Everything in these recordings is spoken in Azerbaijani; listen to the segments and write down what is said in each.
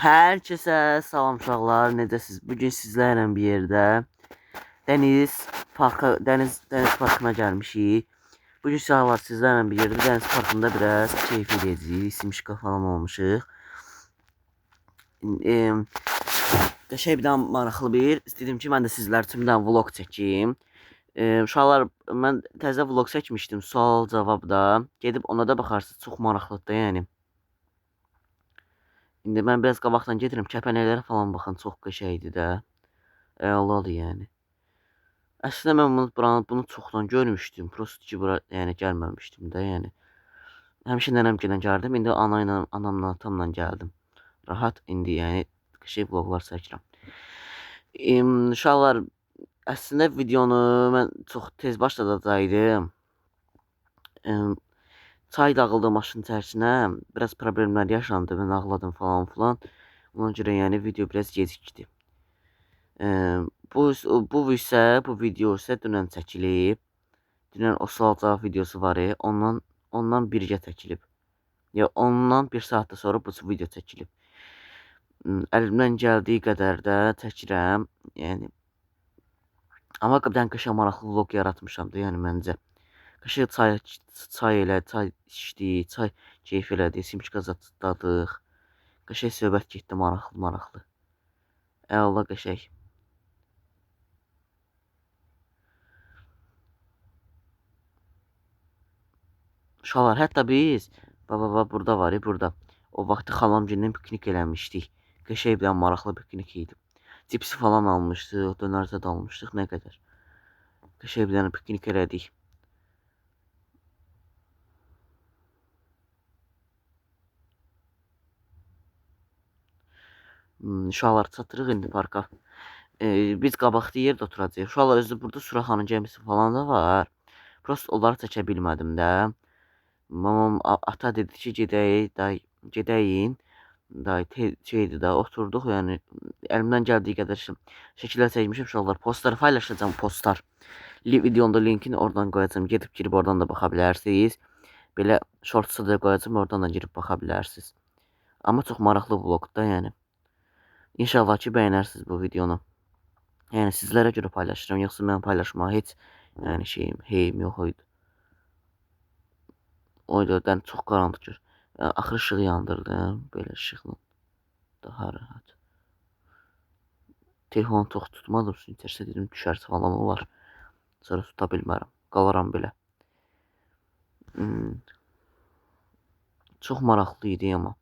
Herkese salam uşaqlar, necəsiz? Bugün sizlərlə bir yerdə dəniz parkına gəlmişik. Bugün uşaqlar sizlərlə bir yerdə dəniz parkında biraz keyif edəcəyik. Simişka falan olmuşuq. Qəşəng bir dənə maraqlı bir. İstədim ki, mən də sizlər üçün bir dənə vlog çəkeyim. Uşaqlar, mən təzə vlog çəkmişdim, sual cavabda. Gedib ona da baxarsınız, çox maraqlıdır yəni. İndi mən biraz qabaqdan gedirəm, kəpənəklərə falan baxın, çox qəşəngdir də. Əladır yəni. Əslində mən bunu çoxdan görmüşdüm. Prosta ki, bura yəni gəlməmişdim də yəni. Həmişə nənəmgilə gəldim. İndi ana ilə, anamla, atamla gəldim. Rahat indi yəni qəşəng vloqlar çəkirəm. Uşaqlar, əslində videonu mən çox tez başladacaqdım. Çay dağıldı maşının içərisinə. Biraz problemlər yaşandı. Mən ağladım falan filan. Ona görə yəni video biraz gecikdi. Bu video isə dünən çəkilib. Dünən o sual cavab videosu var. Ondan birgə çəkilib. Ya ondan bir saat sonra bu video çəkilib. Əlimdən gəldiyi qədər də çəkirəm. Yəni amma qəbdən qəşəng maraqlı vlog yaratmışam da yəni məncə. Qəşəng çay içdi, çay keyf elədi, simçika zadadıq. Qəşəng söhbət getdi, maraqlı. Əla qəşəng. Uşaqlar, hətta biz burada var, burada. O vaxtı xalamgillə piknik eləmişdik. Qəşəng bir maraqlı piknik idi. Cipsi falan almışdıq, dönər zad almışdıq, nə qədər. Qəşəng bir dənə piknik elədik. Uşaqlar, çatırıq indi parka. Biz qabaqda yerdə oturacağıq. Uşaqlar, özü burada Suraxanın gəmisi falan da var. Prost onları çəkə bilmədim də. Mamam, ata dedi ki, gedəyin. Şeydi də, oturduq, yəni əlimdən gəldiyi qədər şəkillər çəkmişəm uşaqlar. Postları paylaşacağım, postlar. Videonda linkini oradan qoyacağım. Gedib girib oradan da baxa bilərsiniz. Belə shorts'a da qoyacağım, oradan da girib baxa bilərsiniz. Amma çox maraqlı vlogdur yəni. İnşallah ki, bəyənərsiniz bu videonu. Yəni sizlərə görə paylaşıram, yoxsa mən paylaşmağa heç yəni heyim yox idi. O yüzden çox qaranlıqdır. Axır işığı yandırdım, belə işıqla daha rahat. Telefonu çox tutmadım, intersə dedim düşərsə falan olar. Sonra tuta bilmərəm, qalaram belə. Çox maraqlı idi amma.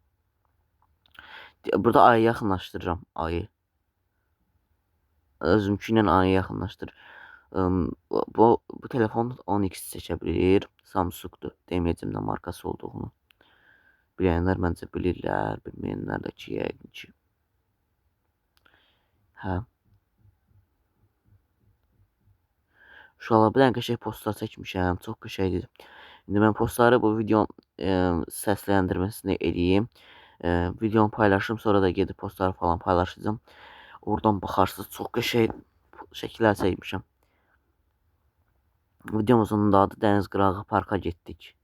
Burada ayı yaxınlaşdırıram, ayı. Özümkü ilə ayı yaxınlaşdır. Bu telefon 10x çəkə bilir. Samsungdur. Deməyəcəm nə markası olduğunu. Bilənlər məncə bilirlər, bilməyənlər də ki, yəqin ki. Hə. Uşaqlar, bir dənə qəşəng postlar çəkmişəm. Çox qəşəngdir. İndi mən postları bu videonun səsləndirməsini edeyim. Videonu paylaşım, sonra da gedib postları falan paylaşacağım. Oradan baxarsınız, çox qəşəng şəkillər çəkmişəm. Videomuzun da adı Dəniz Qırağı Parka getdik.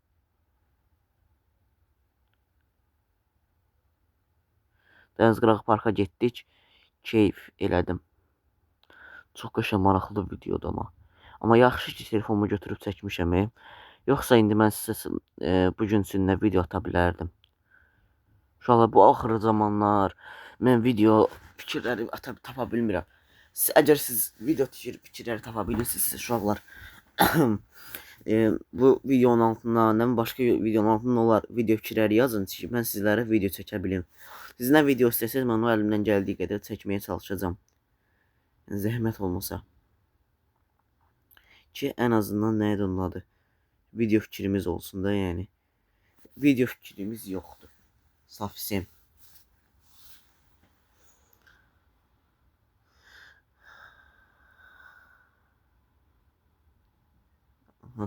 Dəniz Qırağı Parka getdik. Keyif elədim. Çox qəşəng maraqlı videodur amma. Amma yaxşı ki, telefonumu götürüb çəkmişəm. Yoxsa indi mən sizə bugün sizinlə video ata bilərdim. Uşaqlar, bu axırı zamanlar mən video fikirləri tapa bilmirəm. Əgər siz video fikirləri tapa bilirsinizsə, uşaqlar, bu videonun altına, nə başqa videonun altına olar video fikirləri yazın ki, mən sizlərə video çəkə bilim. Siz nə video istəsəniz, mən o əlimdən gəldiyi qədər çəkməyə çalışacağım. Zəhmət olmasa. Ki, ən azından nədir onun adı? Video fikrimiz olsun da, yəni. Video fikrimiz yoxdur. Совсем.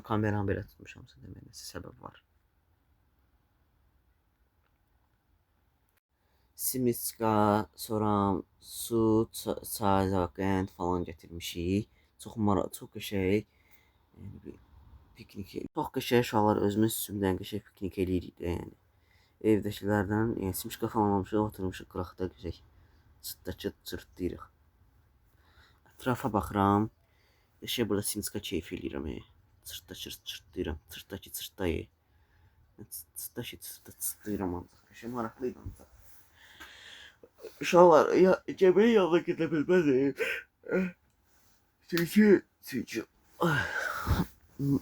Kameramı belə tutmuşam, deməyə səbəb var. Simiska, sonra su, çay, qənd falan gətirmişik. Çox qəşəng. Yəni bir piknik. Çox qəşəng uşaqlar, özümüz üçün qəşəng piknik eləyirik də yəni. evdəkilərdən, yəni simişka falan almışıq, oturmuşuq qıraqda güzel. Çıtda çıt çırtdırıq. Ətrafa baxıram. Şey burada simişka keyfi eləyirəm. Çırtda çırt çırtdırıram. Çırtda ki çırtda ye. Çırtda ki çırtda çırtdırıram ancaq. Şey maraqlıydı ancaq. Uşaqlar, ya gəmiyə yanına gedə bilmədim. Çünki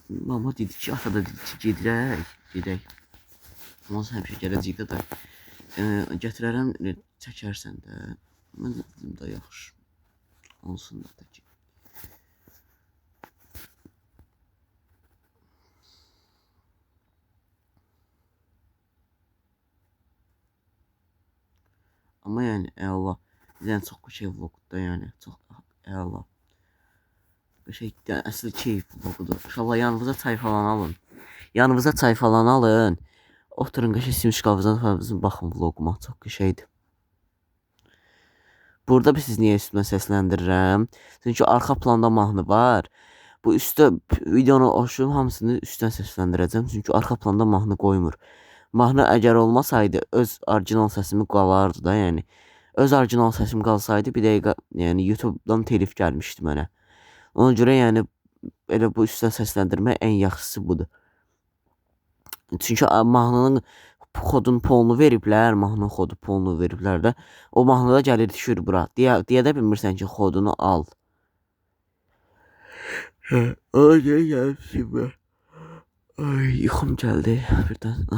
mama dedi ki, ata da dedi ki, gedək. Ondan həmişə gələcəkdə də gətirərəm, çəkərsən də. Mən də dedim da yaxşı. Olsun da ki. Amma yəni əla. Yəni çox şey vlogda yəni çox əla. Şey əsl keyif vlogudur. İnşallah yanınıza çay falan alın. Yanınıza çay falan alın. Oturun qəşəng simişkavızdan falan baxın vloguma. Çox qəşəngdir. Burada siz niyə üstümə səsləndirirəm? Çünki arxa planda mahnı var. Bu üstə videonu oxşuyum hamısını üstdən səsləndirəcəm. Çünki arxa planda mahnı qoymur. Mahnı əgər olmasaydı öz orijinal səsimi qalardı da, yəni. Öz orijinal səsim qalsaydı bir dəqiqə, yəni YouTube-dan telif gəlmişdi mənə. Ona görə yəni elə bu üstdən səsləndirmə ən yaxşısı budur. Çünki mahnının kodun polunu veriblər, mahnının kodu polunu veriblər də. O mahnıda gəlir düşür bura. Deyə də bilmirsən ki, kodunu al. Ay gəlsin. Ay, yuxum gəldi birdən.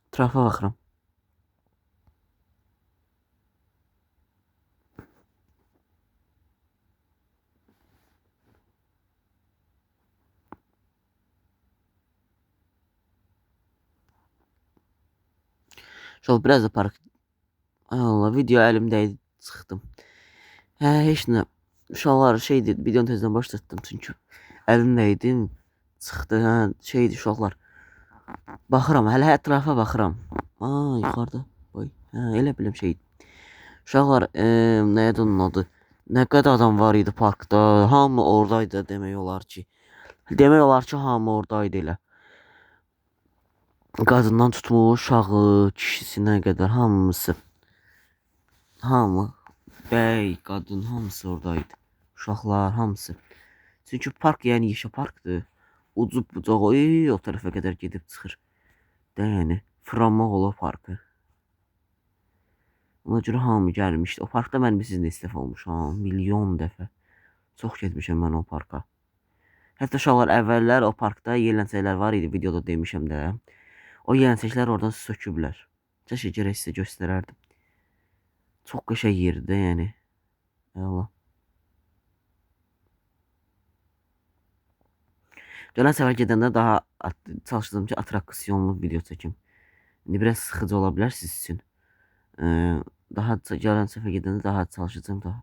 Ətrafa baxıram. Şöyle biraz da park. Allah, video əlimdəydi, çıxdım. Heç nə. Uşaqlar şeydir, videonu tezdən başlatdım çünki əlimdəydi, çıxdı. Şeydir uşaqlar. Baxıram, hələ ətrafa baxıram. Yuxarıda. Boy. Elə bilim şeydir. Uşaqlar, nəyə onun adı? Nə qədər adam var idi parkda. Hamı oradaydı demək olar ki. Demək olar ki, hamı oradaydı elə. Qadından tutmuş, uşağı, kişisinə qədər hamısı. Hamı, bəy, qadın hamısı oradaydı. Uşaqlar hamısı. Çünki park yəni yeşə parkdır. Ucu bucağı o tərəfə qədər gedib çıxır. Da yəni fırlanmaq olar parkı. Ona görə hamı gəlmişdi. O parkda mən sizinlə istif olmuşam. Milyon dəfə. Çox getmişəm mən o parka. Hətta uşaqlar əvvəllər o parkda yelləncəklər var idi. Videoda demişəm də. O yelləncəklər oradan söküblər. Keşke gərək sizə göstərərdim. Çox qəşəng yerdir yəni. Allah. Gələn səfər gedəndə daha çalışdım ki, atraksiyonlu video çəkim. İndi biraz sıxıcı ola bilər siz üçün. Daha gələn səfər gedəndə daha çalışacağım daha.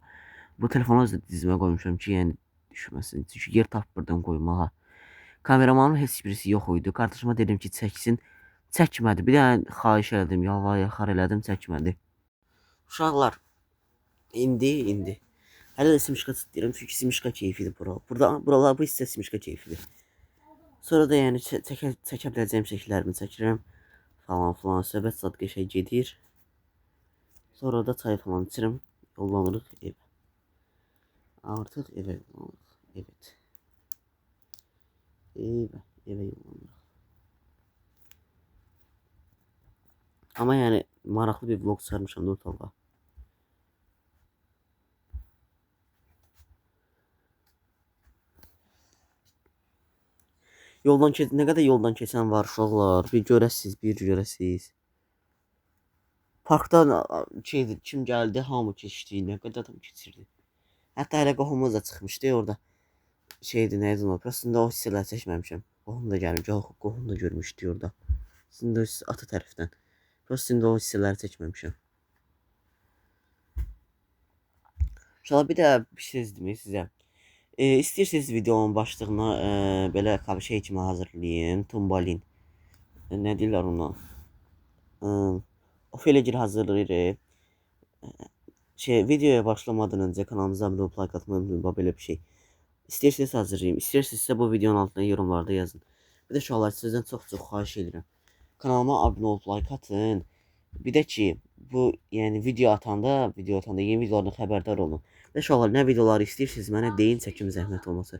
Bu telefonu özü dizimə qoymuşam ki, yəni düşməsin. Çünki yer tapmırdım qoymağa. Kameramanın heç birisi yox idi. Qardaşıma dedim ki, çəksin. Çəkmədi. Bir dənə xahiş elədim, yalvar-yaxar elədim, çəkmədi. Uşaqlar, indi. Hələ də simişka tutduram, çünki simişka keyfidir bura. Buralar bu hissə simişka keyfidir. Sonra da yəni çəkə biləcəyim şəkillərimi çəkirəm. Falan filan, söhbət zad qəşəng gedir. Sonra da çay falan içirəm, yollanırıq evə. Artıq evə yollanırıq, evet. Evə yollanırıq. Amma yəni maraqlı bir vlog çıxarmışam da ortalığa. Nə qədər yoldan keçən var uşaqlar, bir görəsiz. Parkda kim gəldi, hamı keçdi, nə qədər adam keçirdi. Hətta hələ qohumuz da çıxmışdı orada. Şeydi, nə idi o? Prosunda o hissələri çəkməmişəm. Qohum da gəlmiş, qohum da görmüşdü orada. Şimdi ata tərəfdən. Prosunda o hissələri çəkməmişəm. İnşallah bir də bir şey demək sizə. İstəyirsiniz videonun başlığına belə şey kimi hazırlayın, tumbalin. Nə deyirlər ona? Ofelegil hazırlayırıq. Videoya başlamadan öncə kanalımıza abunə olub like atmayı unutmayın, belə bir şey. İstəyirsiniz hazırlayayım, istəyirsinizsə bu videonun altına yorumlarda yazın. Bir də uşaqlar sizdən çox xahiş edirəm. Kanalıma abunə olub like atın. Bir də ki, bu yəni video atanda yeni videolardan xəbərdar olun. Və uşaqlar, nə videoları istəyirsiniz mənə deyin, çəkim zəhmət olmasa.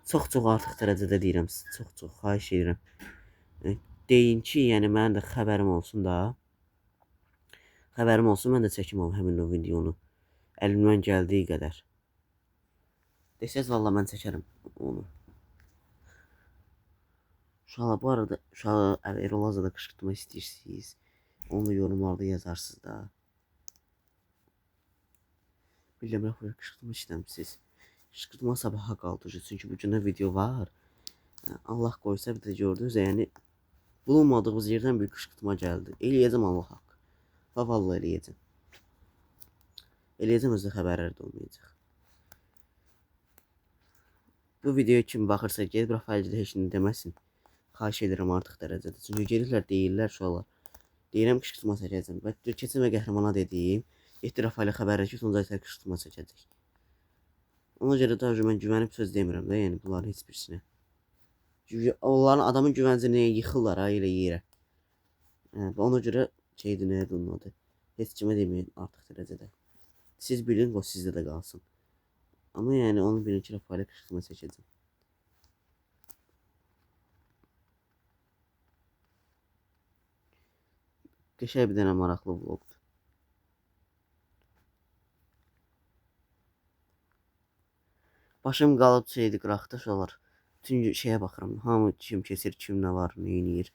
Çox artıq dərəcədə deyirəm sizə, çox xahiş edirəm. Deyin ki, yəni mənim də xəbərim olsun da. Xəbərim olsun, mən də çəkim həmin o videonu. Əlimdən gəldiyi qədər. Desəz valla mən çəkərəm onu. Uşaqlar, bu arada əgər olazsa da qışqırtma istəyirsiniz, onu da yorumlarda yazarsınız da. Bilmirəm, qışqırtma istəmişsiniz. Qışqırtma sabaha qaldı, çünki bu günə video var. Allah qoysa bir də gördünüz, yəni bulunmadığımız yerdən bir qışqırtma gəldi. Eləyəcəm Allah haqqı. Və vallahi eləyəcəm. Eləyəcəm, özü xəbərlər də olmayacaq. Bu videoya kim baxırsa gedib Rafaelcədə heç nə deməsin. Xahiş edirəm artıq dərəcədə. Çünki gelirlər deyirlər uşaqlar. Deyirəm qışqırtma çəkəcəm. Və keçən və qəhrəmana dediyim, etdi Rafaelə xəbər ki, Tuncay isə qışqırtma çəkəcək. Ona görə də mən güvənib söz demirəm də, yəni bunların heç birisinə. Çünki onların adamın güvəncini yıxırlar ha elə yerə. Ona görə şeydir, nədir onun adı. Heç kimə deməyin artıq dərəcədə. Siz bilin, o sizdə də qalsın. Amma yəni onu bilin ki, Rafaelə qışqırtma çəkəcəm. Qəşəng bir dənə maraqlı vlogdur. Başım qalıb şeydi qıraqda uşaqlar. Bütün şeyə baxıram. Hamı kim keçir, kim nə var, nə eləyir.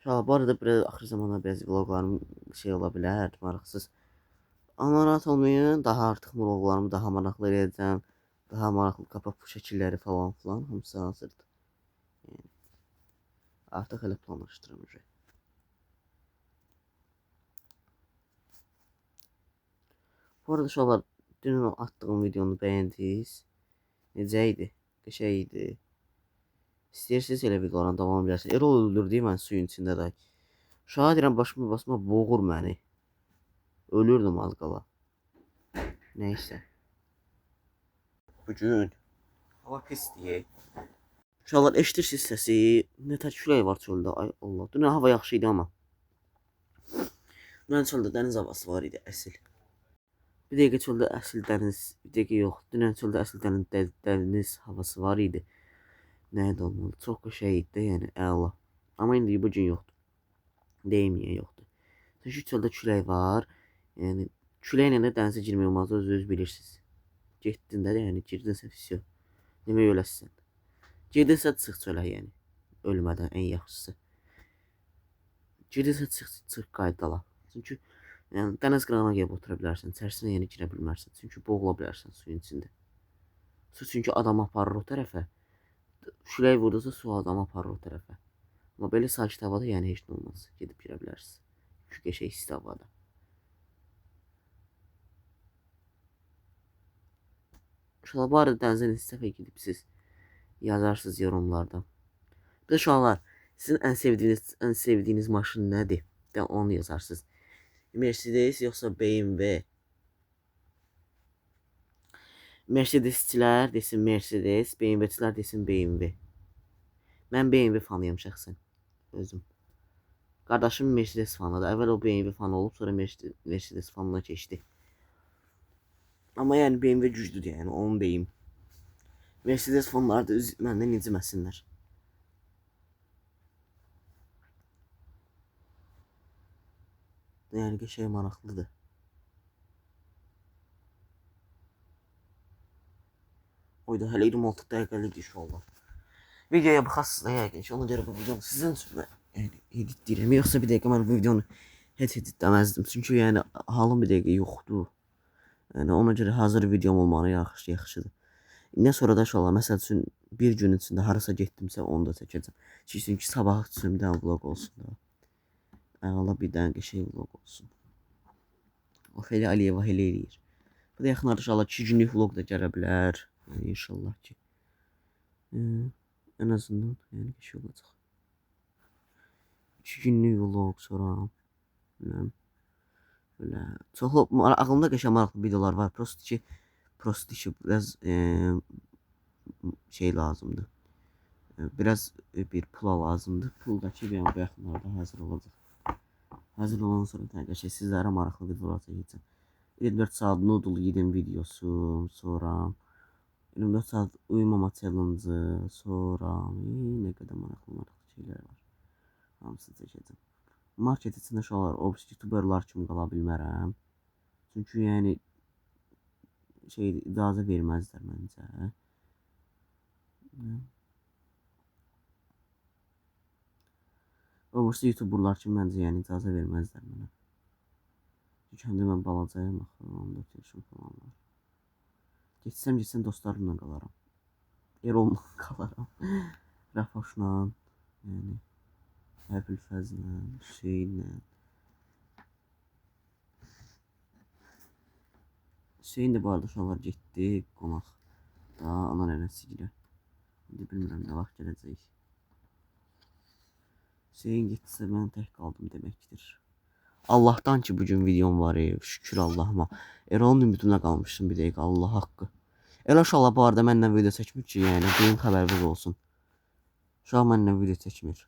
Uşaqlar, bu arada biraz axır zamanlar bəzi vloglarım şey ola bilər, maraqsız. Narahat olmayın, daha artıq vloglarımı daha maraqlı edəcəm. Daha maraqlı kapaq şəkilləri falan filan hamısı hazırdır. Yəni, artıq elə planlaşdırıram. Bu arada uşaqlar, dünən attığım videonu bəyəndiniz. Necə idi? Qəşəng idi. İstəyirsiniz elə videoların davam edərsiniz. Erol öldürdü mən suyun içində də. Uşağa deyirəm, başıma basma boğur məni. Ölürdüm az qala. Neysə. Bugün hava pisdir. Uşaqlar, eşidirsiniz səsi. Nə tər külək var çöldə. Ay Allah. Dünən hava yaxşı idi amma. Dünən çöldə dəniz havası var idi əsl. Bir dəqiqə çöldə əsl dəniz, bir dəqiqə yox. Dünən çöldə əsl dəniz havası var idi. Nədir olmalı? Çox qəşəng idi də, yəni əla. Amma indi bu gün yoxdur. Deyim niyə yoxdur. Çünki çöldə külək var. Yəni küləklə də dənizə girmək olmaz, özünüz bilirsiniz. Getdin də, yəni girdinsə pis yox. Demək öləsən. Girdinsə çıx çölə, yəni. Ölmədən ən yaxşısı. Girdinsə çıx qaydala. Çünki yəni dəniz qırağına gəlib otura bilərsən, içərisinə yəni girə bilmərsən. Çünki boğula bilərsən suyun içində. Su çünki adamı aparır o tərəfə. Külək vurdusa su adamı aparır o tərəfə. Amma belə sakit havada yəni heç nə olmaz. Gedib girə bilərsiniz. Çünki qəşəng isti havada. Uşaqlar, bu arada dənizə neçə dəfə gedibsiz, yazarsınız yorumlarda. Bir də uşaqlar, sizin ən sevdiyiniz maşın nədir? De onu yazarsınız. Mercedes yoxsa BMW? Mercedesçilər desin Mercedes, BMW-çilər desin BMW. Mən BMW fanıyam şəxsən, özüm. Qardaşım Mercedes fanıdır. Əvvəl o BMW fanı olub, sonra Mercedes fanına keçdi. Amma yəni BMW güclüdür, yəni onu deyim. Mercedes fanları da məndən inciməsinlər. Yəni qəşəng maraqlıdır. Oyda hələ 26 dəqiqəlik inşallah. Videoya baxasınız da yəqin ki, ona görə bu videonu sizin üçün yəni editləyirəm. Yoxsa bir dəqiqə mən bu videonu heç editləməzdim. Çünki yəni halım bir dəqiqə yoxdur. Yəni ona görə hazır videom olmağı yaxşıdır. İndən sonra da inşallah məsəl üçün bir gün içində harasa getdimsə onu da çəkəcəm. Çünki sabah üçün bir dənə vlog olsun da. Allah bir dənə qəşəng vlog olsun. Ofelia Aliyeva elə eləyir. Bu da yaxınlarda inşallah 2 günlük vlog da gələ bilər. Yəni inşallah ki. En azından yəni qəşəng olacaq. 2 günlük vlog sonra bilmirəm. Böyle çoxlu ağlımda qəşəng maraqlı videolar var. Prosto ki biraz şey lazımdır. Biraz bir pula lazımdır. Pul da ki ben bu yaxınlarda hazır olacaq. Hazır olan sonra arkadaşlar sizlərə maraqlı videolar çəkəcəm. 24 saat noodle yedim videosu, sonra 24 saat uyumama challenge, sonra nə qədər maraqlı şeylər var. Hamısını çəkəcəm. Market içində şolar, obs youtuberlar kimi qala bilmərəm. Çünki yəni icazə verməzlər məncə. Obs youtuberlar kimi məncə yəni icazə verməzlər mənə. Çünki həm də mən balacayım axı, 14 yaşım falan var. Getsəm dostlarımla qalaram. Erol'la qalaram. Rəfoşla, yəni Əbülfəzlə, Hüseynlə. Hüseyn də bu arada uşaqlar getdi qonaq. Daha ana nənəsi gilə. İndi bilmirəm nə vaxt gələcək. Hüseyn getsə mən tək qaldım deməkdir. Allahdan ki bugün videom var şükür Allahıma. Erol'un ümidinə qalmışdım bir dəqiqə Allah haqqı. Elə uşaqlar bu arada məndən video çəkmir ki, yəni benim xəbəriniz olsun. Uşaq məndən video çəkmir.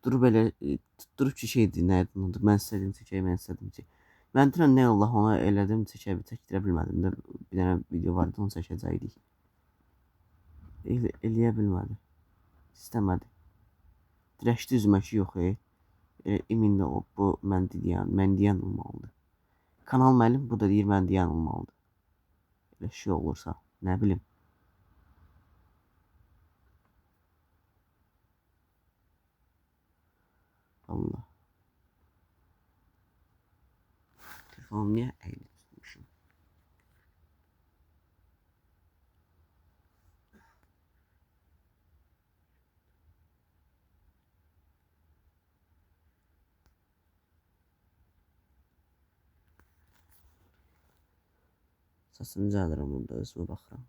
Tutdurup ki şeydir, nədir ondur. Mən istədim çəkək, mən istədim çəkək. Mən dünən nə Allah ona elədim, çəkdirə bilmədim də. Bir dənə video vardı, onu çəkəcəkdik. Eləyə bilmədi. İstəmədi. Dirəşdi üzümə ki yox emin də o, bu mən deyən olmalıdır. Kanal müəllim, bu da deyir mən deyən olmalıdır. Elə şey olursa, nə bilim. Allah. Telefonum niyə əyilib tutmuşum? Səsini düzəldirəm burada, özümə baxıram.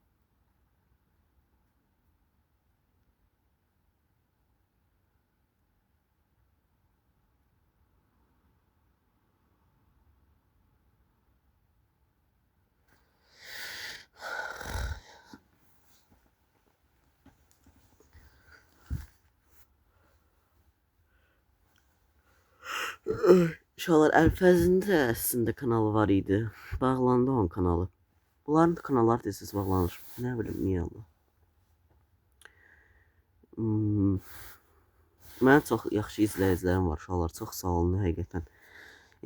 Uşaqlar Əlfəzin də əslində kanalı var idi. Bağlandı onun kanalı. Bunların kanalları tez-tez bağlanır. Nə bilim niyə Allah. Mənim çox yaxşı izləyicilərim var uşaqlar. Çox sağ olun həqiqətən.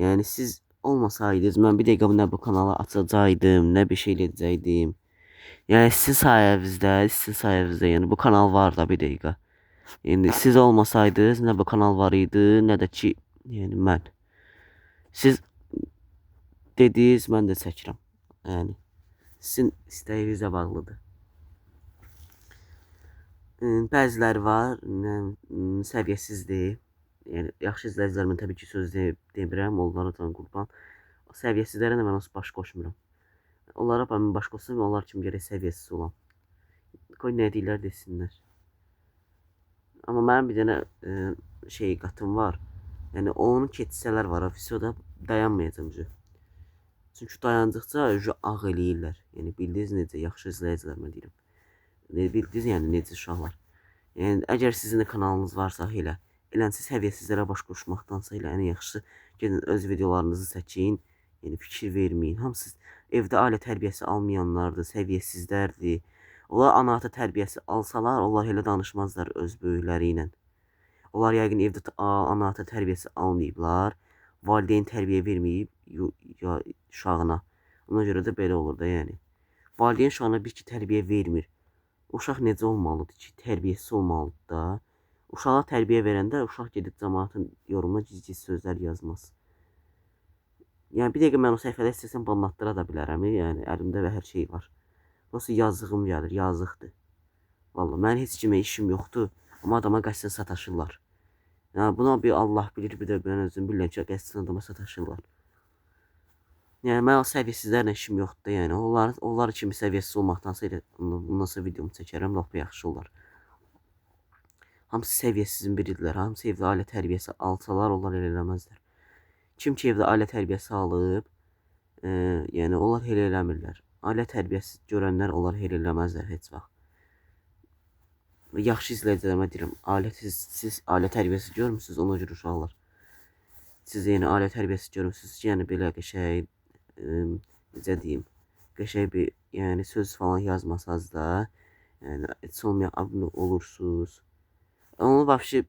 Yəni siz olmasaydınız mən bir dəqiqə nə bu kanalı açacaqdım, nə bir şey edəcəkdim. Yəni sizin sayənizdə yəni bu kanal var da bir dəqiqə. Yəni siz olmasaydınız nə bu kanal var idi, nə də ki yəni mən. Siz dediniz, mən də çəkirəm. Yəni sizin istəyinizə bağlıdır. Bəziləri var, səviyyəsizdir. Yəni yaxşı izləyicilərimə təbii ki söz demirəm, onlara can qurban. O səviyyəsizlərə də mən baş qoşmuram. Onlara mən baş qoşsam, onlar kimi gərək səviyyəsiz olam. Qoy nə deyirlər desinlər. Amma mənim bir dənə qatım var. Yəni onu keçsələr var, videoda dayanmayacam. Çünki dayandıqca ağ eləyirlər. Yəni bildiniz necə yaxşı izləyicilərimə deyirəm. Bildiniz yəni necə uşaqlar. Yəni əgər sizin də kanalınız varsa elənsiz səviyyəsizlərə baş qoşmaqdansa ən yaxşısı gedin öz videolarınızı çəkin. Yəni fikir verməyin. Hamısı evdə ailə tərbiyəsi almayanlardır, səviyyəsizlərdir. Onlar ana ata tərbiyəsi alsalar, onlar elə danışmazlar öz böyükləri ilə. Onlar yəqin evdə ana ata tərbiyəsi almayıblar. Valideyn tərbiyə verməyib uşağına. Ona görə də belə olur da yəni. Valideyn uşağına bir ki tərbiyə vermir. Uşaq necə olmalıdır ki, tərbiyəsiz olmalıdır da. Uşağa tərbiyə verəndə uşaq gedib cəmaatın yorumuna gizli sözlər yazmaz. Yəni bir dəqiqə mən o səhifədə istəsəm banlatdıra da bilərəm. Yəni əlimdə və hər şey var. Nasıl yazığım gəlir, yazıqdır. Vallahi mən heç kimə işim yoxdur. Amma adama qəsdən sataşırlar. Yəni buna bir Allah bilir, bir də mən özüm bilirəm ki, qəsdən adama sataşırlar. Yəni mən o səviyyəsizlərlə işim yoxdur. Yəni onlar kimi səviyyəsiz olmaqdansa elə bundansa videomu çəkərəm, lap yaxşı olar. Hamısı səviyyəsizin biridirlər. Hamısı evdə ailə tərbiyəsi alsalar, onlar elə eləməzlər. Kim ki evdə ailə tərbiyəsi alıb, yəni onlar elə eləmirlər. ailə tərbiyəsi görənlər onlar elə eləməzlər heç vaxt. Yaxşı izləyicilərimə deyirəm, siz ailə tərbiyəsi görmüsünüz, ona görə uşaqlar. Siz yəni ailə tərbiyəsi görmüsünüz ki, yəni belə qəşəng, necə deyim, qəşəng bir yəni söz falan yazmasanız da, yəni heç olmayan abunə olursunuz. Onu vəbşi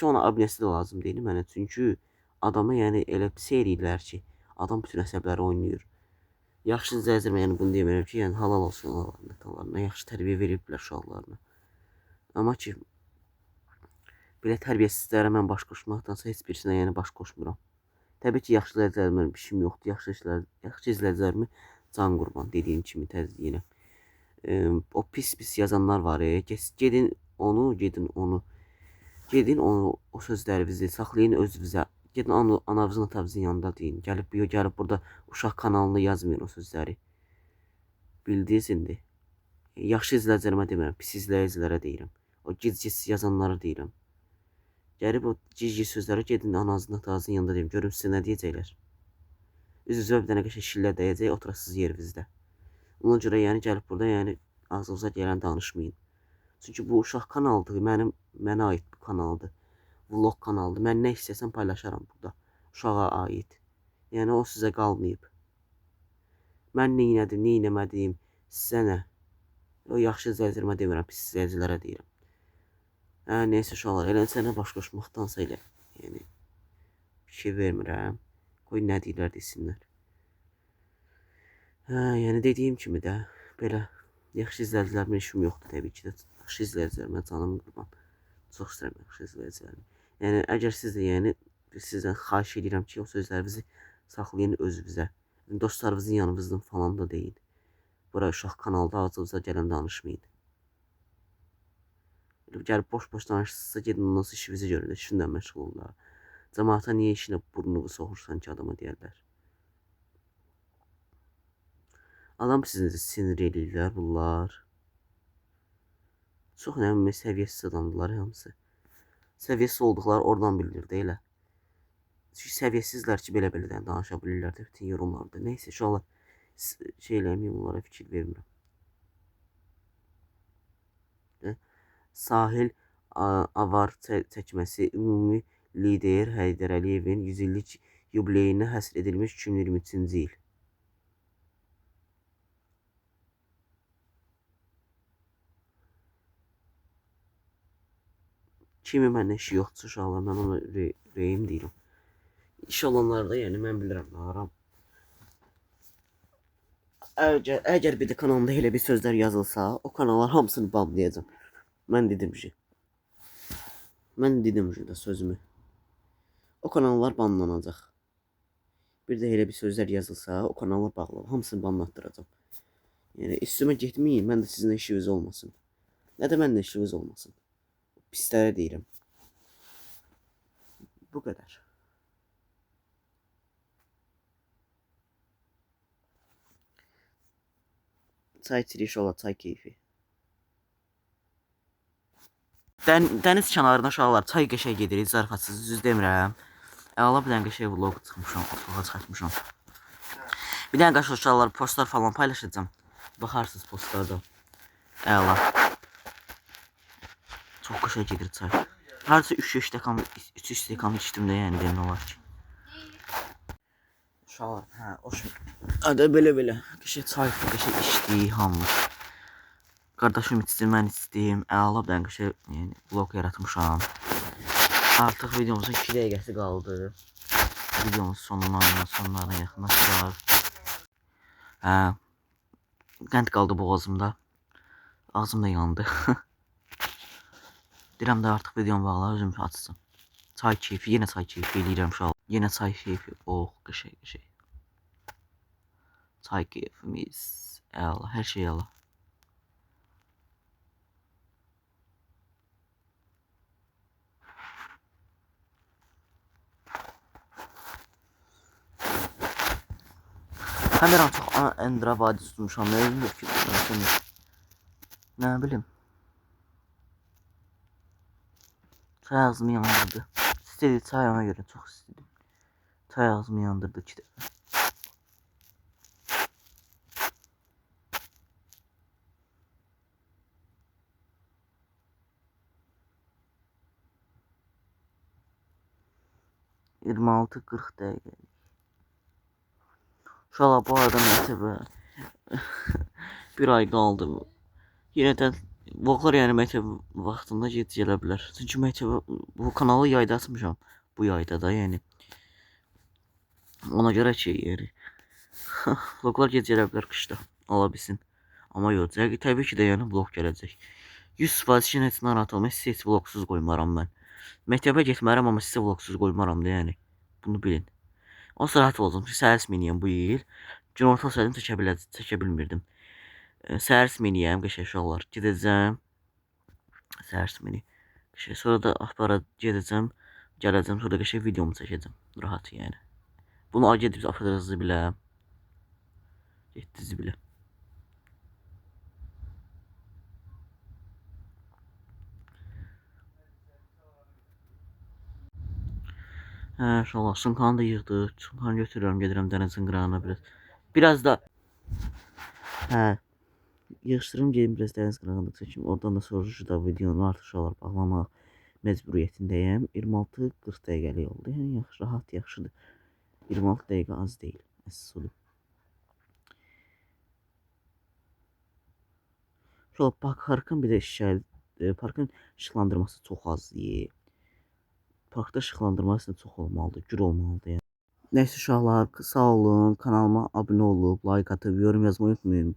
ona abunəsi də lazım deyil mənə, çünki adamı yəni elə pis eləyirlər ki, adam bütün əsəbləri oynayır. Yaxşı izləyicilərimə yəni bunu demirəm ki, yəni halal olsun onlarına, yaxşı tərbiyə veriblər uşaqlarına. Amma ki, belə tərbiyəsizlərə mən baş qoşmaqdansa heç birisinə yəni baş qoşmuram. Təbii ki, yaxşı izləyicilərimə bir şeyim yoxdur. Yaxşı izləyicilərimi can qurban dediyim kimi təzyiqlə. O pis yazanlar var. Gedin onu o sözlərinizi saxlayın özünüzə. Gedin onu anavızın atavızın yanında deyin. Gəlib burada uşaq kanalında yazmayın o sözləri. Bildiniz indi. Yaxşı izləyicilərimə demirəm, pis izləyicilərə deyirəm. O gic yazanlara deyirəm. Gəlib o cici sözləri gedin ananızın atağınızın yanında deyim. Görün sizə nə deyəcəklər. Üzünüzə bir dənə qəşəng şillə dəyəcək, oturasınız yerinizdə. Ona görə yəni gəlib burada yəni ağzınıza gələn danışmayın. Çünki bu uşaq kanalıdır, mənə aid bir kanaldır. Vlog kanaldır. Mən nə istəsəm paylaşaram burada. Uşağa aid. Yəni o sizə qalmayıb. Mən nə elədim, nə eləmədim, sizə nə? O yaxşı izləyicilərimə demirəm, pis izləyicilərə deyirəm. Neysə uşaqlar, elə sənə baş qoşmaqdansa elə, yəni bir şey vermirəm. Qoy nə deyirlər desinlər. Yəni dediyim kimi də belə yaxşı izləyicilərimə işim yoxdur təbii ki də. Yaxşı izləyicilərimə canım qurban. Çox istəyirəm yaxşı izləyicilərimi. Yəni əgər siz də yəni sizdən xahiş edirəm ki, o sözlərinizi saxlayın özünüzə. Dostlarınızın yanınızdan falan da deyin. Bura uşaq kanalda ağzınıza gələn danışmayın. Gəlib boş-boş danışırsınızsa gedin ondan sonra işinizi görün, işinlə məşğul olurlar. Cəmaata niyə işinə burnunu soxursan ki, adama deyərlər. Adam sizi sinir eləyirlər bunlar. Çox nəmimi səviyyəsiz adamdılar hamısı. Səviyyəsiz olduqları oradan bilinir də elə. Çünki səviyyəsizlər ki, belə-belədən danışa bilirlər də bütün yorumlarda. Neysə, inşallah şey eləməyim, onlara fikir vermirəm. Sahil avar çəkməsi ümumi lider Heydər Əliyevin 100 illik yubileyinə həsr edilmiş 2023-cü il. Kimi məndən işi yoxdur uşaqlar, mən ona ürəyim deyirəm. İş olanlarda yəni mən bilirəm, naram. Əgər bir də kanalımda elə bir sözlər yazılsa, o kanallar hamısını banlayacağım. Mən dedim də sözümü. O kanallar banlanacaq. Bir də elə bir sözlər yazılsa, o kanallar bağlanır. Hamısını banlatdıracağım. Yəni üstümə getməyin, mən də sizinlə işiniz olmasın. Nə də mənlə işiniz olmasın. Pislərə deyirəm. Bu qədər. Çay içirik inşallah, çay keyfi. Dəniz kənarına uşaqlar çay qəşəng gedirik, zarafatsız düz demirəm. Əla bir dənə qəşəng vlog çıxmışam, otluğa çıxartmışam. Bir dənə qəşəng uşaqlar postlar falan paylaşacağım. Baxarsınız postlarda. Əla. Çox qəşəng gedir çay. Hardasa 3 stəkan içdim də yəni demək olar ki. Uşaqlar, o şey. Adə belə qəşəng çay qəşəng içdik hamımız. Qardaşım içdi, mən içdim. Əla bir dənə qəşəng yəni vlog yaratmışam. Artıq videomuzun 2 dəqiqəsi qaldı. Videomuz sonlarına yaxınlaşırıq. Qənd qaldı boğazımda. Ağzım da yandı. Deyirəm də artıq videomu bağla, özüm açsın. Çay keyfi, yenə çay keyfi eləyirəm uşaqlar. Yenə çay keyfi, qəşəng. Çay keyfimiz, əla, hər şey əla. Kameram çox Endra vadi tutmuşam, nə bilim. Çay ağzımı yandırdı. İstedi çay ona görə çox istedim. Çay ağzımı yandırdı 2 dəfə. 26-40 dəqiqə. Uşaqlar bu arada məktəbə bir ay qaldı. Yenə də vloglar yəni məktəb vaxtında gələ bilər. Çünki məktəbə bu kanalı yayda açmışam. Bu yayda da yəni. Ona görə ki yəni vloglar gələ bilər qışda. Ola bilsin. Amma yox, təbii ki də yəni vlog gələcək. 100% ki heç narahat olmayın. Sizi heç vlogsuz qoymaram mən. Məktəbə getmərəm amma sizi vlogsuz qoymaram da yəni. Bunu bilin. O rahat olacağım ki, səhər miniyəm bu il. Günorta olsaydım çəkə bilmirdim. Səhər miniyəm, qəşəng uşaqlar. Gedəcəm. Səhər mini. Qəşəng sonra da axbara gedəcəm. Gələcəm, sonra da qəşəng videomu çəkəcəm. Rahat yəni. Bunu gedib axtarınızı bilə. Getdiniz bilə. Hə, uşaqlar, sumkanı da yığdıq. Sumkanı götürürəm, gedirəm dənizin qırağına biraz. Biraz da hə, yığışdırım gedim biraz dəniz qırağında çəkim. Oradan da sonraki da videonu artıq uşaqlar bağlamaq məcburiyyətindəyəm. 26-40 dəqiqəlik oldu. Yəni yaxşı, rahat, yaxşıdır. 26 dəqiqə az deyil. Əsas odur. Uşaqlar, parkın bir də parkın işıqlandırması çox azdır. Parkda işıqlandırması çox olmalıdır, gür olmalıdır yəni. Nəysə uşaqlar, sağ olun, kanalıma abunə olub, like atıb, yorum yazmayı unutmayın.